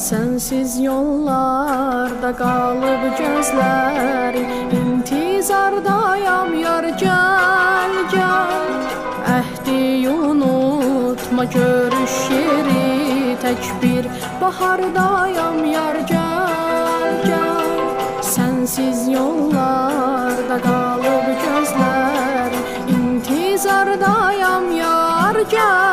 Sensiz yollarda qalıb gözlərim, intizardayam yar, gəl, gəl. Əhdi unutma, görüş yeri tək bir bahardayam yar, gəl, gəl. Sensiz yollarda qalıb gözlərim, intizardayam yar, gəl.